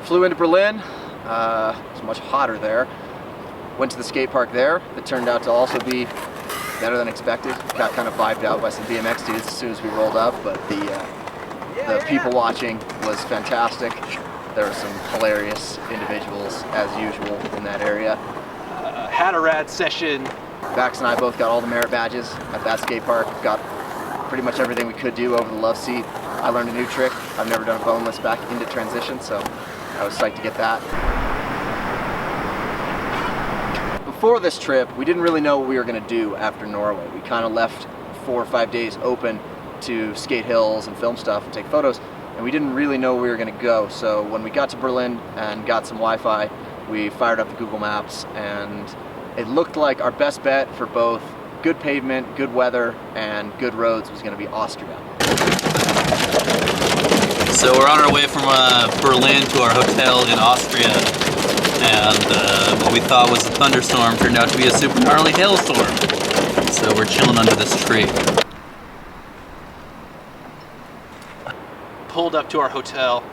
Flew into Berlin. It was much hotter there. Went to the skate park there. It turned out to also be better than expected. Got kind of vibed out by some BMX dudes as soon as we rolled up, but the people watching was fantastic. There were some hilarious individuals as usual in that area. Had a rad session. Bax and I both got all the merit badges at that skate park. Got pretty much everything we could do over the love seat. I learned a new trick. I've never done a boneless back into transition, so I was psyched to get that. Before this trip, we didn't really know what we were going to do after Norway. We kind of left 4 or 5 days open to skate hills and film stuff and take photos, and we didn't really know where we were going to go. So when we got to Berlin and got some Wi-Fi, we fired up the Google Maps, and it looked like our best bet for both good pavement, good weather, and good roads was going to be Austria. So we're on our way from Berlin to our hotel in Austria, and what we thought was a thunderstorm turned out to be a super gnarly hailstorm. So we're chilling under this tree. Pulled up to our hotel,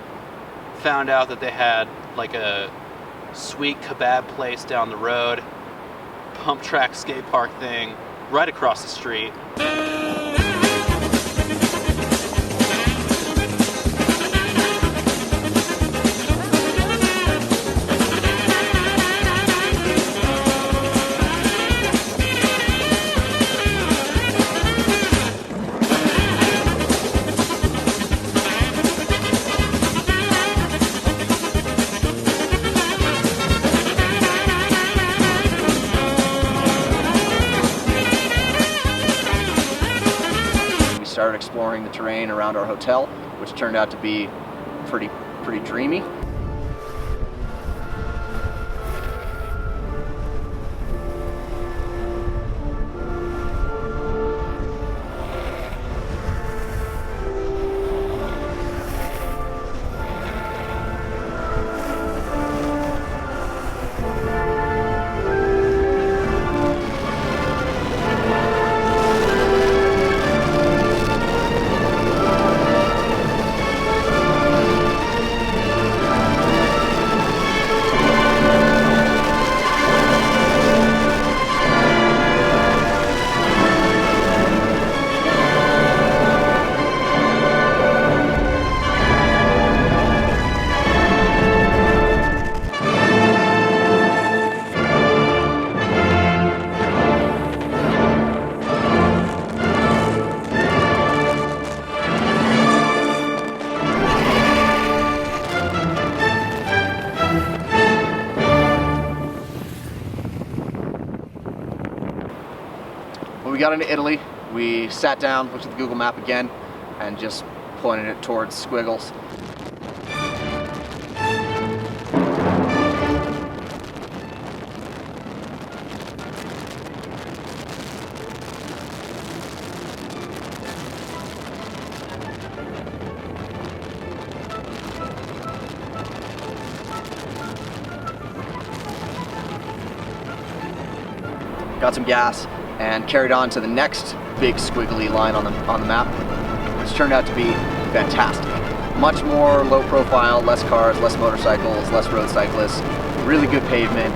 found out that they had like a sweet kebab place down the road, pump track skate park thing right across the street. Started exploring the terrain around our hotel, which turned out to be pretty dreamy. When we got into Italy, we sat down, looked at the Google map again, and just pointed it towards squiggles. Got some gas and carried on to the next big squiggly line on the map, which turned out to be fantastic. Much more low profile, less cars, less motorcycles, less road cyclists, really good pavement,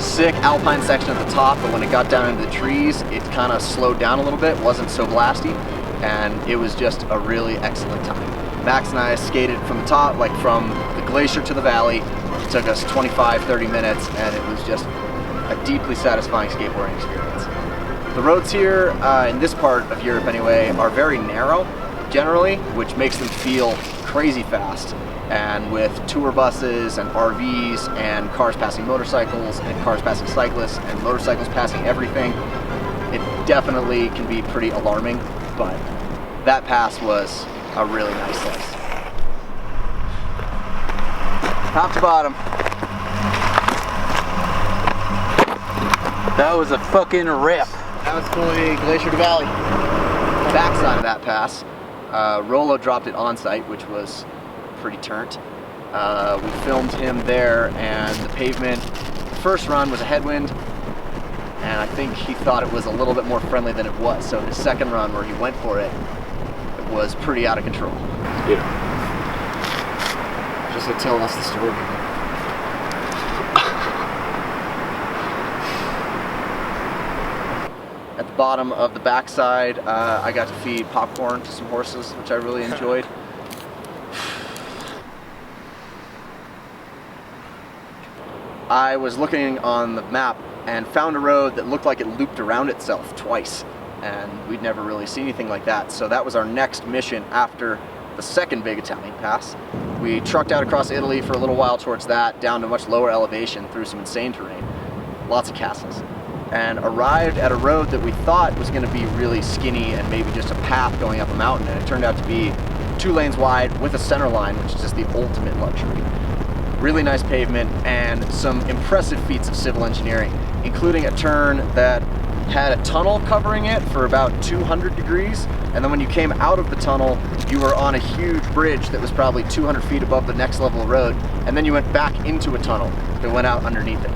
sick alpine section at the top, but when it got down into the trees, it kind of slowed down a little bit, wasn't so blasty, and it was just a really excellent time. Max and I skated from the top, like from the glacier to the valley. It took us 25-30 minutes, and it was just a deeply satisfying skateboarding experience. The roads here, in this part of Europe anyway, are very narrow generally, which makes them feel crazy fast. And with tour buses and RVs and cars passing motorcycles and cars passing cyclists and motorcycles passing everything, it definitely can be pretty alarming, but that pass was a really nice slice. Top to bottom. That was a fucking rip. That was fully glacier to valley. Backside of that pass, Rouleau dropped it on site, which was pretty turnt. We filmed him there, and the pavement, first run was a headwind, and I think he thought it was a little bit more friendly than it was. So his second run, where he went for it, was pretty out of control. Yeah. Just to tell us the story. At the bottom of the backside, I got to feed popcorn to some horses, which I really enjoyed. I was looking on the map and found a road that looked like it looped around itself twice, and we'd never really seen anything like that. So that was our next mission after the second big Italian pass. We trucked out across Italy for a little while towards that, down to much lower elevation through some insane terrain, lots of castles, and arrived at a road that we thought was going to be really skinny and maybe just a path going up a mountain, and it turned out to be 2 lanes wide with a center line, which is just the ultimate luxury. Really nice pavement and some impressive feats of civil engineering, including a turn that had a tunnel covering it for about 200 degrees, and then when you came out of the tunnel, you were on a huge bridge that was probably 200 feet above the next level of road, and then you went back into a tunnel that went out underneath it.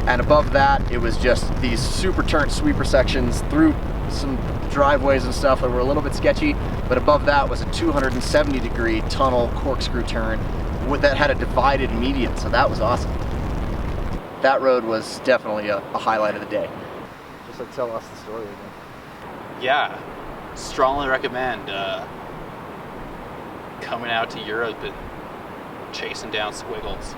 And above that, it was just these super turnt sweeper sections through some driveways and stuff that were a little bit sketchy, but above that was a 270-degree tunnel corkscrew turn that had a divided median, so that was awesome. That road was definitely a highlight of the day. Just like tell us the story again. Yeah, strongly recommend coming out to Europe and chasing down squiggles.